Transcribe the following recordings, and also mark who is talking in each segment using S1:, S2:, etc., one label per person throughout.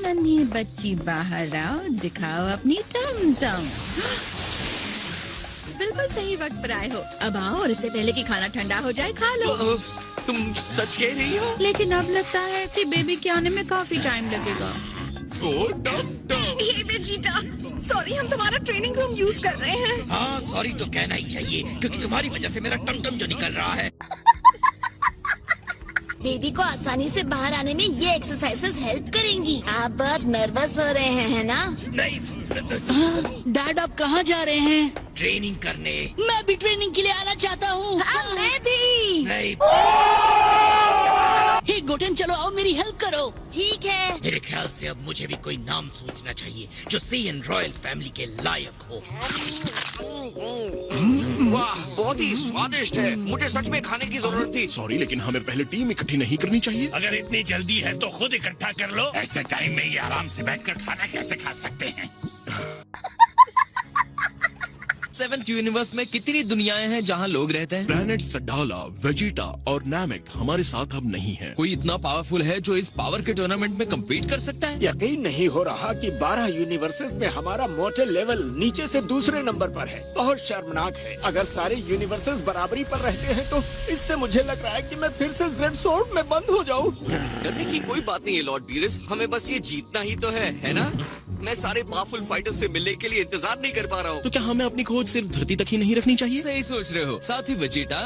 S1: नन्ही बच्ची बाहर आओ, दिखाओ अपनी टम टम। बिल्कुल सही वक्त पर आए हो। अब आओ और इससे पहले कि खाना ठंडा हो जाए खा लो।
S2: तुम सच कह रही हो?
S1: लेकिन अब लगता है कि बेबी के आने में काफी टाइम लगेगा।
S3: हे वेजिटा, सॉरी हम तुम्हारा ट्रेनिंग रूम यूज कर रहे हैं।
S4: हाँ सॉरी तो कहना ही चाहिए, क्योंकि तुम्हारी वजह से मेरा टमटम जो निकल रहा है।
S3: बेबी को आसानी से बाहर आने में ये एक्सरसाइजेस हेल्प करेंगी। आप बहुत नर्वस हो रहे हैं, है ना?
S4: नहीं,
S5: डैड आप कहाँ जा रहे हैं?
S4: ट्रेनिंग करने।
S5: मैं भी ट्रेनिंग के लिए आना चाहता हूँ।
S3: मैं भी।
S4: नहीं,
S5: हे गोटेन, चलो आओ मेरी हेल्प करो।
S3: ठीक है।
S4: मेरे ख्याल से अब मुझे भी कोई नाम सोचना चाहिए जो सीएन रॉयल फैमिली के लायक हो।
S2: वाह, बहुत ही स्वादिष्ट है। मुझे सच में खाने की जरूरत थी।
S6: सॉरी, लेकिन हमें पहले टीम इकट्ठी नहीं करनी चाहिए।
S7: अगर इतनी जल्दी है तो खुद इकट्ठा कर लो। ऐसे टाइम में ये आराम से बैठकर खाना कैसे खा सकते हैं?
S2: 7th यूनिवर्स में कितनी दुनियाएं हैं जहाँ लोग रहते हैं?
S6: प्लैनेट सडाला, वेजिटा और नामेक हमारे साथ अब नहीं है।
S2: कोई इतना पावरफुल है जो इस पावर के टूर्नामेंट में कम्पीट कर सकता है?
S8: यकीन नहीं हो रहा कि 12 यूनिवर्सेस में हमारा मोर्टल लेवल नीचे से दूसरे नंबर पर है। बहुत शर्मनाक है। अगर सारे यूनिवर्सेस बराबरी पर रहते हैं तो इससे मुझे लग रहा है कि मैं फिर से जेड स्वॉर्ड में बंद हो जाऊं।
S2: डरने की कोई बात नहीं है लॉर्ड बीरस, हमें बस ये जीतना ही तो है ना? मैं सारे पावरफुल फाइटर्स से मिलने के लिए इंतजार नहीं कर पा रहा हूँ।
S6: तो क्या हमें अपनी खोज सिर्फ धरती तक ही नहीं रखनी चाहिए?
S2: सही सोच रहे हो। साथ ही वेजिटा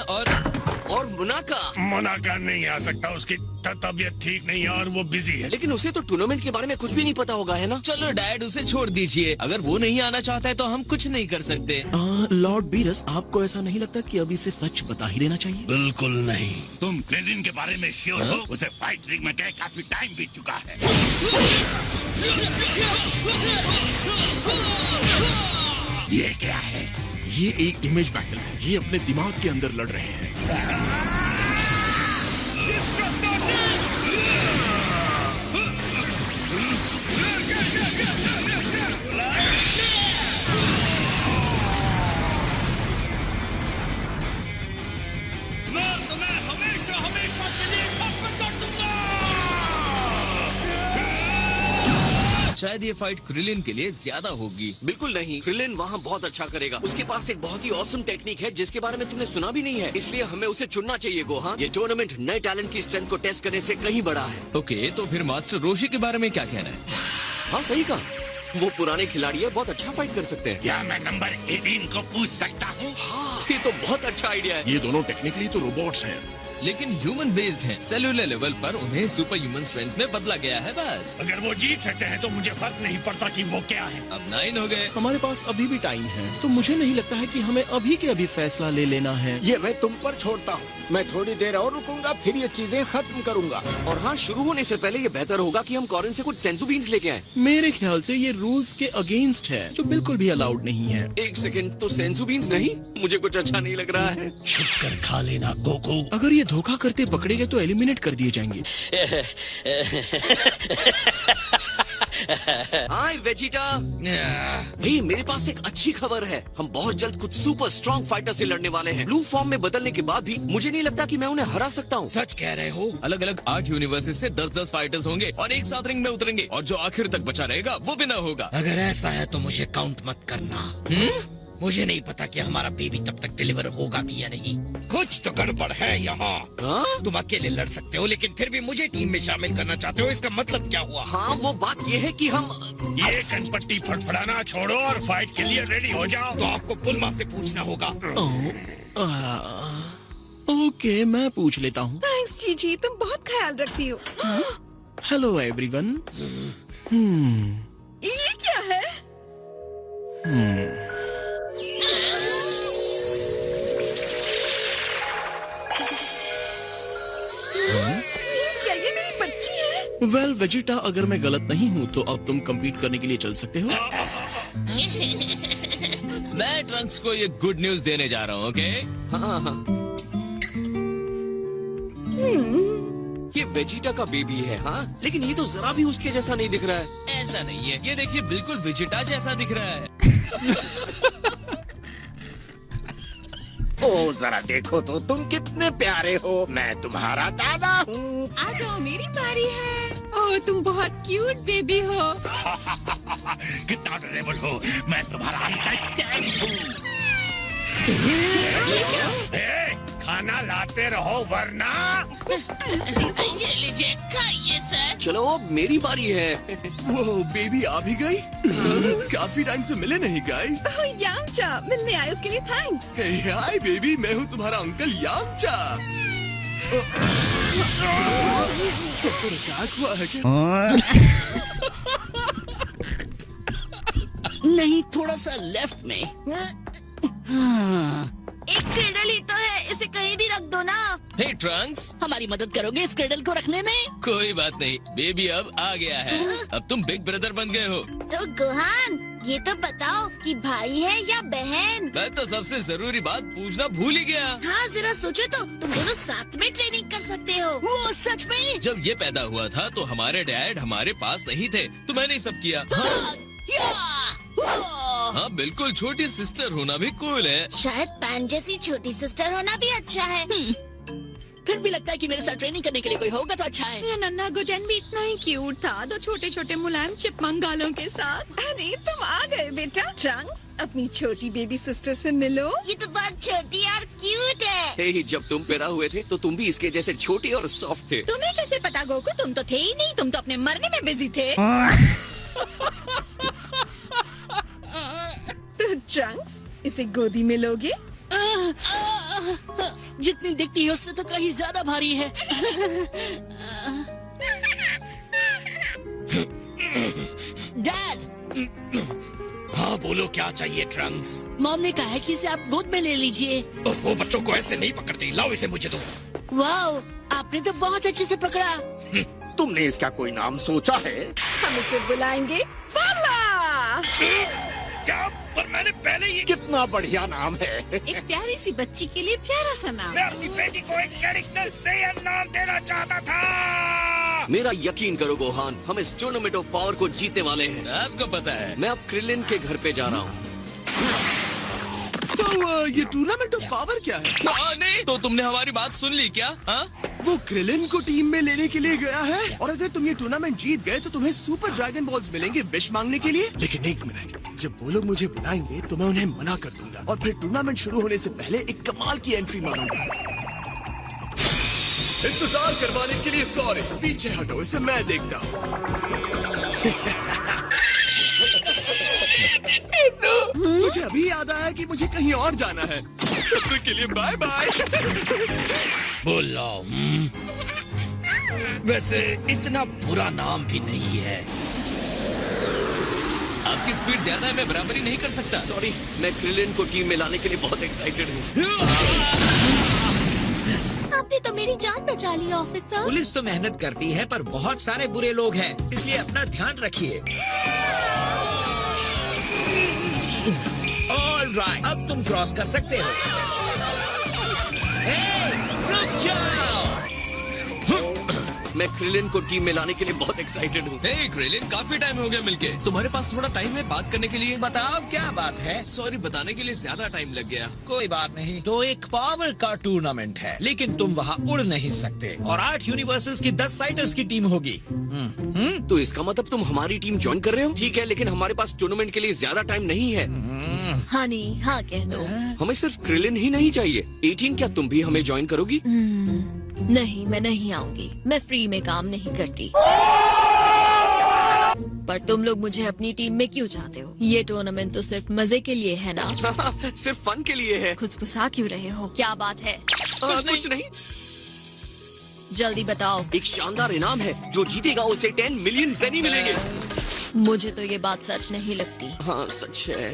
S2: और मुनाका।
S7: मुनाका नहीं आ सकता, उसकी तबीयत ठीक नहीं है और वो बिजी है।
S2: लेकिन उसे तो टूर्नामेंट के बारे में कुछ भी नहीं पता होगा, है ना? चलो डैड, उसे छोड़ दीजिए। अगर वो नहीं आना चाहता है तो हम कुछ नहीं कर सकते।
S6: लॉर्ड बीरस, आपको ऐसा नहीं लगता कि अब इसे सच बता ही देना चाहिए?
S7: बिल्कुल नहीं। तुम क्रेडिन के बारे में श्योर हो? उसे फाइट रिंग में गए काफी टाइम बीत चुका है। ये क्या है?
S6: ये एक इमेज बैटल है। ये अपने दिमाग के अंदर लड़ रहे हैं।
S7: मैं तुम्हें हमेशा हमेशा के लिए खत्म कर दूंगा।
S2: शायद ये फाइट क्रिलिन के लिए ज्यादा होगी। बिल्कुल नहीं, क्रिलिन वहाँ बहुत अच्छा करेगा। उसके पास एक बहुत ही ऑसम टेक्निक है जिसके बारे में तुमने सुना भी नहीं है। इसलिए हमें उसे चुनना चाहिए गोहा। ये टूर्नामेंट नए टैलेंट की स्ट्रेंथ को टेस्ट करने से कहीं बड़ा है। ओके, तो फिर मास्टर रोशी के बारे में क्या कहना है? हाँ सही कहा, वो पुराने खिलाड़ी है, बहुत अच्छा फाइट कर सकते हैं।
S7: क्या मैं नंबर 18 को पूछ सकता हूँ?
S2: हाँ, ये तो बहुत अच्छा आइडिया है।
S6: ये दोनों टेक्निकली तो रोबोट्स हैं,
S2: लेकिन ह्यूमन बेस्ड हैं। सेलुलर लेवल पर उन्हें सुपर ह्यूमन स्ट्रेंथ में बदला गया है बस।
S7: अगर वो जीत सकते हैं तो मुझे फर्क नहीं पड़ता कि वो क्या है।
S2: अब 9 हो गए।
S6: हमारे पास अभी भी टाइम है, तो मुझे नहीं लगता है कि हमें अभी के अभी फैसला ले लेना है।
S8: ये मैं तुम पर छोड़ता हूँ। मैं थोड़ी देर और रुकूंगा, फिर ये चीजें खत्म करूंगा।
S2: और हाँ, शुरू होने से पहले ये बेहतर होगा कि हम कॉरिन से कुछ सेंसू बीन्स लेके आए।
S6: मेरे ख्याल से ये रूल्स के अगेंस्ट है, जो बिल्कुल भी अलाउड नहीं है।
S2: एक सेकंड, तो सेंसू बीन्स नहीं? मुझे कुछ अच्छा नहीं लग रहा है।
S7: छुप कर खा लेना गोकू।
S6: अगर ये धोखा करते पकड़े गए तो एलिमिनेट कर दिए जाएंगे।
S2: हाय वेजिटा। हे, मेरे पास एक अच्छी खबर है। हम बहुत जल्द कुछ सुपर स्ट्रॉन्ग फाइटर से लड़ने वाले हैं। ब्लू फॉर्म में बदलने के बाद भी मुझे नहीं लगता कि मैं उन्हें हरा सकता हूँ।
S4: सच कह रहे हो?
S2: अलग अलग 8 यूनिवर्सेस से 10-10 फाइटर्स होंगे और एक साथ रिंग में उतरेंगे, और जो आखिर तक बचा रहेगा वो विनर होगा।
S4: अगर ऐसा है तो मुझे काउंट मत करना। मुझे नहीं पता कि हमारा बेबी तब तक डिलीवर होगा भी या नहीं। कुछ तो गड़बड़ है यहाँ। तुम अकेले लड़ सकते हो, लेकिन फिर भी मुझे टीम में शामिल करना चाहते हो। इसका मतलब क्या हुआ?
S2: हाँ, वो बात ये है कि हम
S7: ये कनपट्टी फड़फड़ाना छोड़ो और फाइट के लिए रेडी हो जाओ।
S4: तो आपको पुलमा से पूछना होगा।
S6: ओके, मैं पूछ लेता हूँ।
S3: थैंक्स जीजी, तुम बहुत ख्याल रखती हो।
S6: Hello everyone.
S3: ये क्या है? क्या ये मेरी बच्ची है?
S6: वेल वेजिटा, अगर मैं गलत नहीं हूँ तो अब तुम compete करने के लिए चल सकते हो।
S2: मैं ट्रंक्स को ये गुड न्यूज देने जा रहा हूँ। ओके? हाँ। ये वेजिटा का बेबी है। हाँ, लेकिन ये तो जरा भी उसके जैसा नहीं दिख रहा है। ऐसा नहीं है, ये देखिए बिल्कुल वेजिटा जैसा दिख रहा है।
S8: ओ जरा देखो तो तुम कितने प्यारे हो। मैं तुम्हारा दादा हूँ।
S3: आ जाओ, मेरी बारी है।
S1: ओह तुम बहुत क्यूट बेबी हो।
S7: कितना अडोरेबल हो। मैं तुम्हारा अंकल टैंक हूँ। खाना लाते रहो वरना।
S5: ये लीजिए, खाइए सर।
S2: चलो अब मेरी बारी है।
S6: वो बेबी आ भी गई। काफी टाइम से मिले नहीं गाइस।
S1: यामचा मिलने आए उसके लिए थैंक्स।
S6: हाय बेबी, मैं हूँ तुम्हारा अंकल यामचा। अटैक हुआ है क्या?
S5: नहीं, थोड़ा सा लेफ्ट में।
S3: एक क्रेडल ही तो है, इसे कहीं भी रख दो ना।
S2: हे ट्रंक्स,
S5: हमारी मदद करोगे इस क्रेडल को रखने में?
S2: कोई बात नहीं, बेबी अब आ गया है। अब तुम बिग ब्रदर बन गए हो।
S3: तो गोहान, ये तो बताओ कि भाई है या बहन?
S2: मैं तो सबसे जरूरी बात पूछना भूल ही गया।
S3: हाँ जरा सोचो तो, तुम दोनों साथ में ट्रेनिंग कर सकते हो।
S5: वो सच में?
S2: जब ये पैदा हुआ था तो हमारे डैड हमारे पास नहीं थे, तो मैंने ही सब किया। हाँ बिल्कुल, छोटी सिस्टर होना भी कूल है।
S3: शायद पैन जैसी छोटी सिस्टर होना भी अच्छा है।
S5: फिर भी लगता है कि मेरे साथ ट्रेनिंग करने के लिए कोई होगा तो अच्छा है।
S1: मेरा नन्हा गुडन भी इतना ही क्यूट था, दो छोटे छोटे मुलायम चिपमंग गालों के साथ। अरे तुम आ गए बेटा। ट्रंक्स, अपनी छोटी बेबी सिस्टर से मिलो।
S3: ये तो बहुत छोटी और क्यूट है।
S2: हे, जब तुम पैदा हुए थे तो तुम भी इसके जैसे छोटी और सॉफ्ट थे।
S1: तुम्हें कैसे पता गोकू? तुम तो थे ही नहीं, तुम तो अपने मरने में बिजी थे। तो ट्रंक्स, इसे गोदी में लोगे?
S5: जितनी दिखती है उससे तो कहीं ज्यादा भारी है। डैड।
S4: हाँ बोलो, क्या चाहिए ट्रंक्स?
S5: मॉम ने कहा है कि इसे आप गोद में ले लीजिए।
S4: वो बच्चों को ऐसे नहीं पकड़ती, लाओ इसे मुझे दो।
S5: वाओ, आपने तो बहुत अच्छे से पकड़ा।
S8: तुमने इसका कोई नाम सोचा है?
S1: हम इसे बुलाएंगे बाला।
S4: क्या? पर मैंने पहले ही
S8: कितना बढ़िया नाम है।
S1: एक प्यारी सी बच्ची के लिए प्यारा सा नाम।
S4: मैं अपनी बेटी को एक ट्रेडिशनल सेयन नाम देना चाहता था।
S2: मेरा यकीन करो गोहान, हम इस टूर्नामेंट ऑफ पावर को जीतने वाले हैं। आपको पता है, मैं अब क्रिलिन के घर पे जा रहा हूँ।
S6: तो ये टूर्नामेंट ऑफ पावर क्या है?
S2: नहीं, तो तुमने हमारी बात सुन ली क्या? हाँ?
S6: वो क्रिलिन को टीम में लेने के लिए गया है, और अगर तुम ये टूर्नामेंट जीत गए तो तुम्हें सुपर ड्रैगन बॉल्स मिलेंगे विश मांगने के लिए। लेकिन एक मिनट, जब वो लोग मुझे बुलाएंगे तो मैं उन्हें मना कर दूंगा, और फिर टूर्नामेंट शुरू होने से पहले एक कमाल की एंट्री मारूंगा। इंतजार करवाने के लिए सॉरी, पीछे हटो, इसे मैं देखता हूँ। मुझे अभी याद आया कि मुझे कहीं और जाना है। तब तक के लिए बाय बाय।
S4: बोलो। वैसे इतना बुरा नाम भी नहीं है।
S2: आपकी स्पीड ज्यादा है, मैं बराबरी नहीं कर सकता। सॉरी, मैं क्रिलिन को टीम में लाने के लिए बहुत एक्साइटेड हूँ।
S3: आपने तो मेरी जान बचा ली ऑफिसर।
S9: पुलिस तो मेहनत करती है पर बहुत सारे बुरे लोग हैं, इसलिए अपना ध्यान रखिए। ऑलराइट, अब तुम क्रॉस कर सकते हो। हे, रुक जाओ।
S2: मैं क्रिलिन को टीम में लाने के लिए बहुत एक्साइटेड हूँ। हे क्रिलिन, काफी टाइम हो गया मिलके। तुम्हारे पास थोड़ा टाइम है बात करने के लिए?
S9: बताओ क्या बात है?
S2: सॉरी, बताने के लिए ज्यादा टाइम लग गया।
S9: कोई बात नहीं। तो एक पावर का टूर्नामेंट है, लेकिन तुम वहाँ उड़ नहीं सकते, और 8 यूनिवर्सेस की 10 फाइटर्स की टीम होगी।
S2: तो इसका मतलब तुम हमारी टीम ज्वाइन कर रहे हो? ठीक है, लेकिन हमारे पास टूर्नामेंट के लिए ज्यादा टाइम नहीं है।
S3: हनी, हाँ कह दो।
S2: हमें सिर्फ क्रिलिन ही नहीं चाहिए। 18, क्या तुम भी हमें ज्वाइन करोगी?
S3: नहीं, मैं नहीं आऊंगी। मैं फ्री में काम नहीं करती। पर तुम लोग मुझे अपनी टीम में क्यों चाहते हो? ये टूर्नामेंट तो सिर्फ मजे के लिए है ना?
S2: सिर्फ फन के लिए है।
S3: खुसखुसा क्यों रहे हो? क्या बात है?
S2: कुछ नहीं।
S3: जल्दी बताओ।
S2: एक शानदार इनाम है, जो जीतेगा उसे 10 मिलियन ज़ेनी मिलेंगे।
S3: मुझे तो ये बात सच नहीं लगती।
S2: हाँ सच है।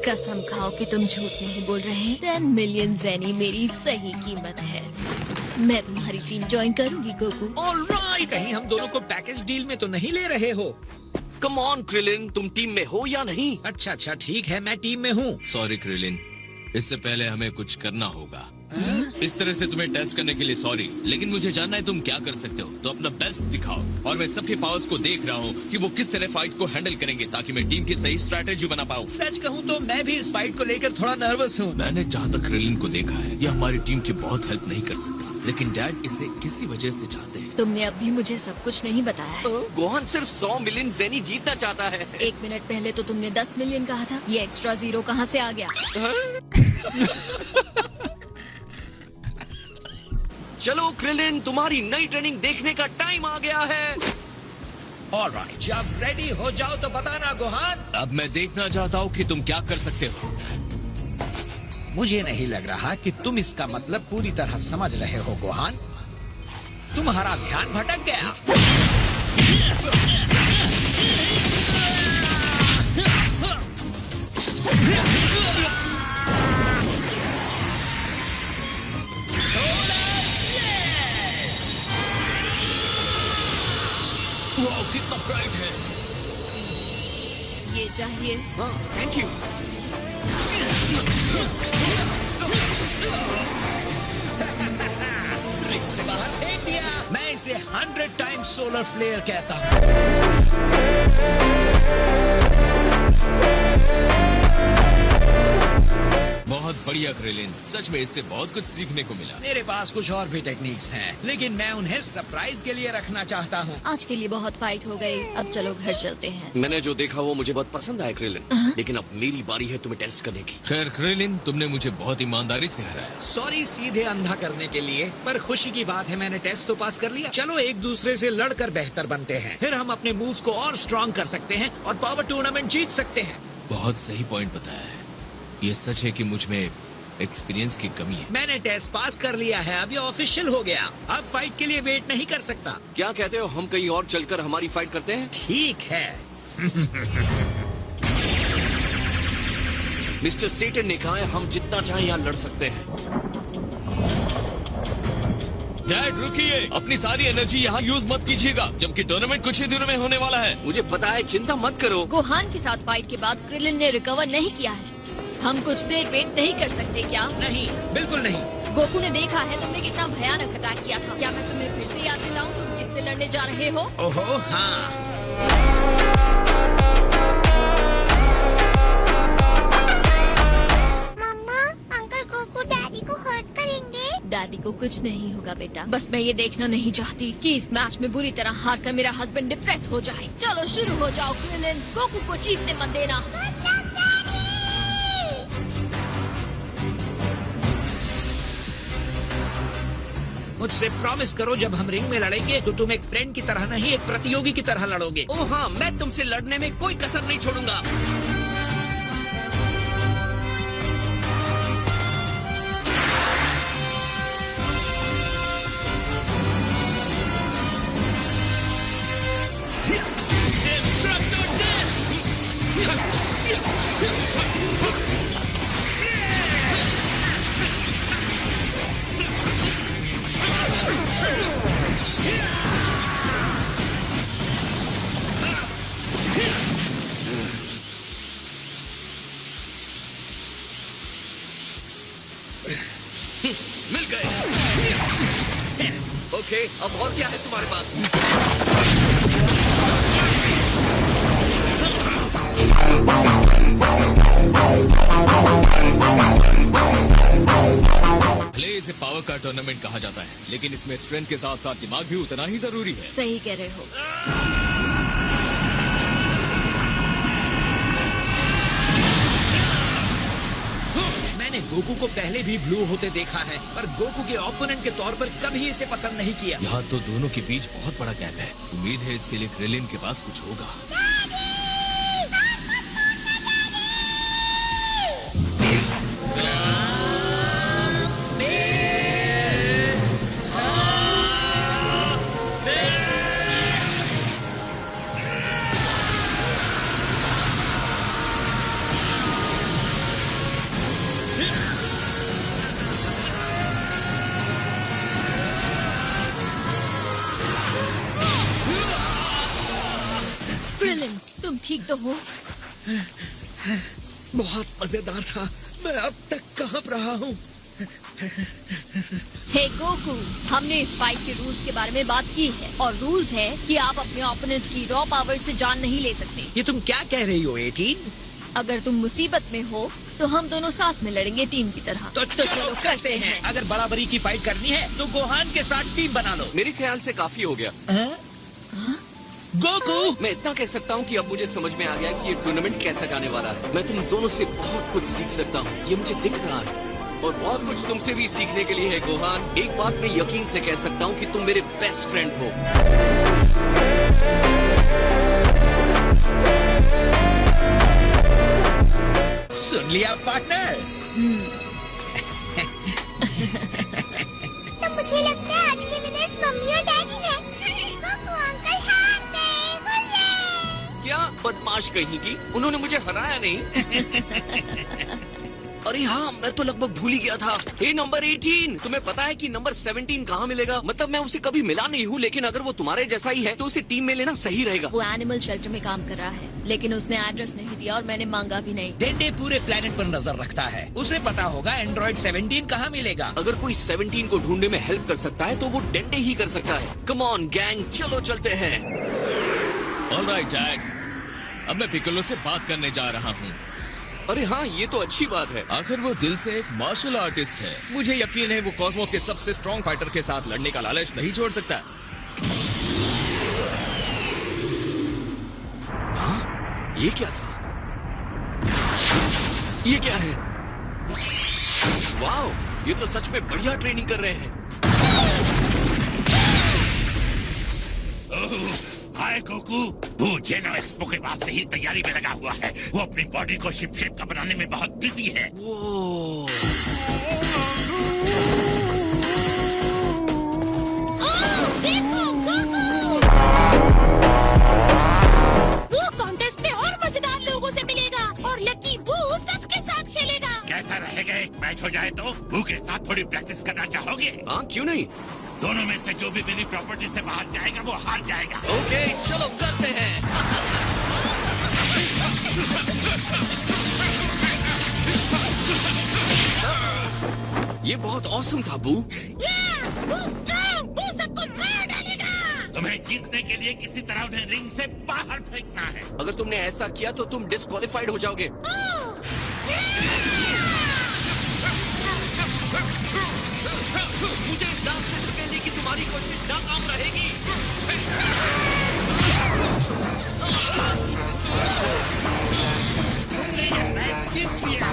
S3: कसम खाओ कि तुम झूठ नहीं बोल रहे। 10 मिलियन ज़ेनी मेरी सही कीमत है। मैं तुम्हारी टीम ज्वाइन करूंगी गोकू।
S9: ऑलराइट, कहीं हम दोनों को पैकेज डील में तो नहीं ले रहे हो?
S2: कम ऑन क्रिलिन, तुम टीम में हो या नहीं?
S9: अच्छा ठीक है, मैं टीम में हूँ।
S2: सॉरी क्रिलिन, इससे पहले हमें कुछ करना होगा। इस तरह से तुम्हें टेस्ट करने के लिए सॉरी, लेकिन मुझे जानना है तुम क्या कर सकते हो, तो अपना बेस्ट दिखाओ। और मैं सबके पावर्स को देख रहा हूँ कि वो किस तरह फाइट को हैंडल करेंगे, ताकि मैं टीम की सही स्ट्रैटेजी बना पाऊँ।
S9: सच कहूँ तो मैं भी इस फाइट को लेकर थोड़ा नर्वस हूँ।
S2: मैंने जहाँ तक क्रिलिन को देखा है, ये हमारी टीम की बहुत हेल्प नहीं कर सकता, लेकिन डैड इसे किसी वजह से चाहते हैं।
S3: तुमने अभी मुझे सब कुछ नहीं बताया है।
S2: गोहान सिर्फ 100 मिलियन जेनी जीतना चाहता है।
S3: 1 मिनट पहले तो तुमने 10 मिलियन कहा था। ये एक्स्ट्रा 0 कहाँ से आ गया?
S2: चलो क्रिलिन, तुम्हारी नई ट्रेनिंग देखने का टाइम आ गया है।
S9: ऑलराइट, जब रेडी हो जाओ तो बताना गोहान।
S2: अब मैं देखना चाहता हूँ कि तुम क्या कर सकते हो।
S9: मुझे नहीं लग रहा कि तुम इसका मतलब पूरी तरह समझ रहे हो गोहान। तुम्हारा ध्यान भटक गया।
S2: वाह, कितना ब्राइट है।
S3: ये चाहिए।
S2: हाँ, थैंक यू।
S9: रिंग से बाहर फेंक दिया। मैं इसे 100 टाइम्स सोलर फ्लेयर कहता हूँ।
S2: बहुत बढ़िया क्रिलिन, सच में इससे बहुत कुछ सीखने को मिला।
S9: मेरे पास कुछ और भी टेक्निक्स हैं, लेकिन मैं उन्हें सरप्राइज के लिए रखना चाहता हूँ।
S3: आज के लिए बहुत फाइट हो गई, अब चलो घर चलते हैं।
S2: मैंने जो देखा वो मुझे बहुत पसंद आया क्रिलिन, लेकिन अब मेरी बारी है तुम्हें टेस्ट करने की। खैर क्रिलिन, तुमने मुझे बहुत ईमानदारी से हराया।
S9: सॉरी सीधे अंधा करने के लिए, पर खुशी की बात है मैंने टेस्ट तो पास कर लिया। चलो एक दूसरे से लड़कर बेहतर बनते हैं, फिर हम अपने मूव्स को और स्ट्रॉन्ग कर सकते हैं और पावर टूर्नामेंट जीत सकते हैं।
S2: बहुत सही पॉइंट बताया है। ये सच है कि मुझ में एक्सपीरियंस की कमी है।
S9: मैंने टेस्ट पास कर लिया है, अब ये ऑफिशियल हो गया। अब फाइट के लिए वेट नहीं कर सकता।
S2: क्या कहते हो, हम कहीं और चलकर हमारी फाइट करते हैं?
S9: ठीक है।
S2: मिस्टर सेटन ने कहा है हम जितना चाहे यहाँ लड़ सकते हैं। डैड रुकिए, अपनी सारी एनर्जी यहाँ यूज मत कीजिएगा, जबकि टूर्नामेंट कुछ ही दिनों में होने वाला है। मुझे पता है, चिंता मत करो।
S3: गोहान के साथ फाइट के बाद क्रिलिन ने रिकवर नहीं किया है। हम कुछ देर वेट नहीं कर सकते क्या?
S9: नहीं, बिल्कुल नहीं।
S3: गोकू ने देखा है तुमने कितना भयानक अटैक किया था। क्या मैं तुम्हें फिर से याद दिलाऊं तुम किससे लड़ने जा रहे हो?
S9: ओहो हाँ।
S10: मम्मा, अंकल गोकू डैडी को हर्ट करेंगे?
S3: डैडी को कुछ नहीं होगा बेटा, बस मैं ये देखना नहीं चाहती कि इस मैच में बुरी तरह हार कर मेरा हस्बैंड डिप्रेस हो जाए। चलो शुरू हो जाओ क्रिलिन, गोकू को जीतने मत देना।
S9: मुझसे प्रॉमिस करो जब हम रिंग में लड़ेंगे तो तुम एक फ्रेंड की तरह नहीं, एक प्रतियोगी की तरह लड़ोगे।
S2: ओह हाँ, मैं तुमसे लड़ने में कोई कसर नहीं छोड़ूंगा। मिल गए। ओके, अब और क्या है तुम्हारे पास? भले इसे पावर का टूर्नामेंट कहा जाता है, लेकिन इसमें स्ट्रेंथ के साथ साथ दिमाग भी उतना ही जरूरी है।
S3: सही कह रहे हो।
S9: मैंने गोकू को पहले भी ब्लू होते देखा है, पर गोकू के ओपोनेंट के तौर पर कभी इसे पसंद नहीं किया।
S2: यहाँ तो दोनों के बीच बहुत बड़ा गैप है। उम्मीद है इसके लिए क्रिलिन के पास कुछ होगा।
S3: क्रिलिन, तुम ठीक तो हो?
S9: बहुत मजेदार था। मैं अब तक कांप रहा हूँ।
S3: हे गोकू, हमने इस फाइट के रूल्स के बारे में बात की है और रूल्स है कि आप अपने ओपोनेंट की रॉ पावर से जान नहीं ले सकते।
S9: ये तुम क्या कह रही हो 18?
S3: अगर तुम मुसीबत में हो तो हम दोनों साथ में लड़ेंगे टीम की तरह।
S9: तो चलो करते हैं। अगर बराबरी की फाइट करनी है तो गोहान के साथ टीम बना लो।
S2: मेरे ख्याल से काफी हो गया।
S9: गोकू,
S2: मैं इतना कह सकता हूँ कि अब मुझे समझ में आ गया कि ये टूर्नामेंट कैसा जाने वाला है। मैं तुम दोनों से बहुत कुछ सीख सकता हूँ, ये मुझे दिख रहा है। और बहुत कुछ तुमसे भी सीखने के लिए है गोहान। एक बात मैं यकीन से कह सकता हूँ कि तुम मेरे बेस्ट फ्रेंड हो।
S9: सुन लिया पार्टनर?
S10: तो मुझे लगता है आज के विनर्स मम्मी और डैडी हैं। गोकू अंकल हार गए, हुर्रे!
S2: क्या बदमाश कहेगी, उन्होंने मुझे हराया नहीं। अरे हाँ, मैं तो लगभग भूल ही गया था। हे नंबर 18, तुम्हें पता है कि नंबर 17 कहाँ मिलेगा? मतलब मैं उसे कभी मिला नहीं हूँ, लेकिन अगर वो तुम्हारे जैसा ही है तो उसे टीम में लेना सही रहेगा।
S3: वो एनिमल शेल्टर में काम कर रहा है, लेकिन उसने एड्रेस नहीं दिया और मैंने मांगा भी नहीं।
S9: डेंडे पूरे प्लेनेट पर नजर रखता है, उसे पता होगा एंड्रॉइड 17 कहाँ मिलेगा।
S2: अगर कोई 17 को ढूंढने में हेल्प कर सकता है तो वो डेंडे ही कर सकता है। कम ऑन गैंग, चलो चलते हैं।
S11: ऑलराइट डैड, अब मैं पिकोलो से बात करने जा रहा हूँ।
S2: अरे हाँ, ये तो अच्छी बात है।
S11: आखिर वो दिल से एक मार्शल आर्टिस्ट है। मुझे यकीन है वो कॉस्मोस के सबसे स्ट्रॉन्ग फाइटर के साथ लड़ने का लालच नहीं छोड़ सकता।
S2: हाँ? ये क्या था? ये क्या है? वाओ, ये तो सच में बढ़िया ट्रेनिंग कर रहे हैं।
S7: हाय गोकू, वो जेनो एक्सपो के बाद से ही तैयारी में लगा हुआ है। वो अपनी बॉडी को शिप शेप का बनाने में बहुत बिजी है।
S1: देखो गोकू! वो कॉन्टेस्ट में और मजेदार लोगों से मिलेगा और लकी बू सबके साथ खेलेगा।
S7: कैसा रहेगा एक मैच हो जाए तो? बू के साथ थोड़ी प्रैक्टिस करना चाहोगे?
S2: हाँ, क्यों नहीं?
S7: दोनों में से जो भी मेरी प्रॉपर्टी से बाहर जाएगा वो हार जाएगा।
S2: ओके, चलो करते हैं। ये बहुत ऑसम था बू।
S1: बू स्ट्रांग, बू सबको मार डालेगा।
S7: तुम्हें जीतने के लिए किसी तरह उन्हें रिंग से बाहर फेंकना है।
S2: अगर तुमने ऐसा किया तो तुम डिस्क्वालिफाइड हो जाओगे। मुझे डांस से धकेलने की तुम्हारी कोशिश नाकाम रहेगी।
S7: तुमने ये मैच जीत लिया।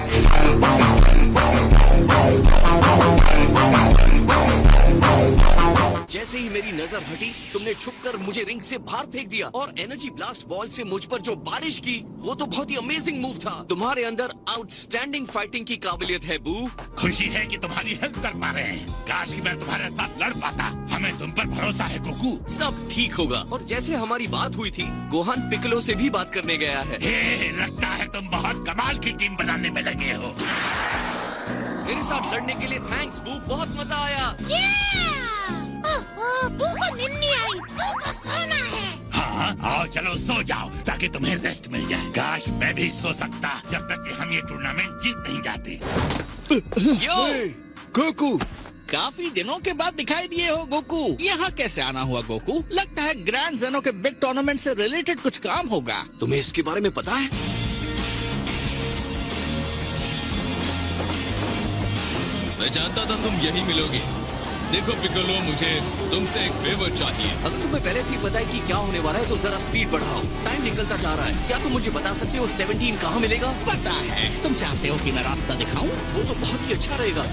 S2: जैसे ही मेरी नजर हटी, तुमने छुपकर मुझे रिंग से बाहर फेंक दिया और एनर्जी ब्लास्ट बॉल से मुझ पर जो बारिश की, वो तो बहुत ही अमेजिंग मूव था। तुम्हारे अंदर आउटस्टैंडिंग फाइटिंग की काबिलियत है बू।
S7: खुशी है कि तुम्हारी हेल्प कर पा रहे हैं। काश कि मैं तुम्हारे साथ लड़ पाता। हमें तुम पर भरोसा है गोकू।
S2: सब ठीक होगा। और जैसे हमारी बात हुई थी, गोहान पिकलो से भी बात करने गया है।
S7: लगता है तुम बहुत कमाल की टीम बनाने में लगे हो।
S2: मेरे साथ लड़ने के लिए थैंक्स बू, बहुत मजा आया।
S1: बू को नींद नहीं आई, बू को सोना है।
S7: हाँ, आओ चलो सो जाओ ताकि तुम्हें रेस्ट मिल जाए। काश मैं भी सो सकता जब तक कि हम ये टूर्नामेंट जीत नहीं जाते।
S6: गोकू,
S5: काफी दिनों के बाद दिखाई दिए हो गोकू। यहाँ कैसे आना हुआ गोकू? लगता है ग्रैंड जेनो के बिग टूर्नामेंट से रिलेटेड कुछ काम होगा।
S2: तुम्हें इसके बारे में पता है?
S11: मैं जानता था तुम यही मिलोगे। देखो पिकोलो, मुझे तुमसे एक फेवर चाहिए।
S2: अगर तुम्हें पहले से ही पता है कि क्या होने वाला है तो जरा स्पीड बढ़ाओ, टाइम निकलता जा रहा है। क्या तुम मुझे बता सकते हो 17 कहाँ मिलेगा?
S5: पता है। तुम चाहते हो कि मैं रास्ता दिखाऊं?
S2: वो तो बहुत ही अच्छा रहेगा।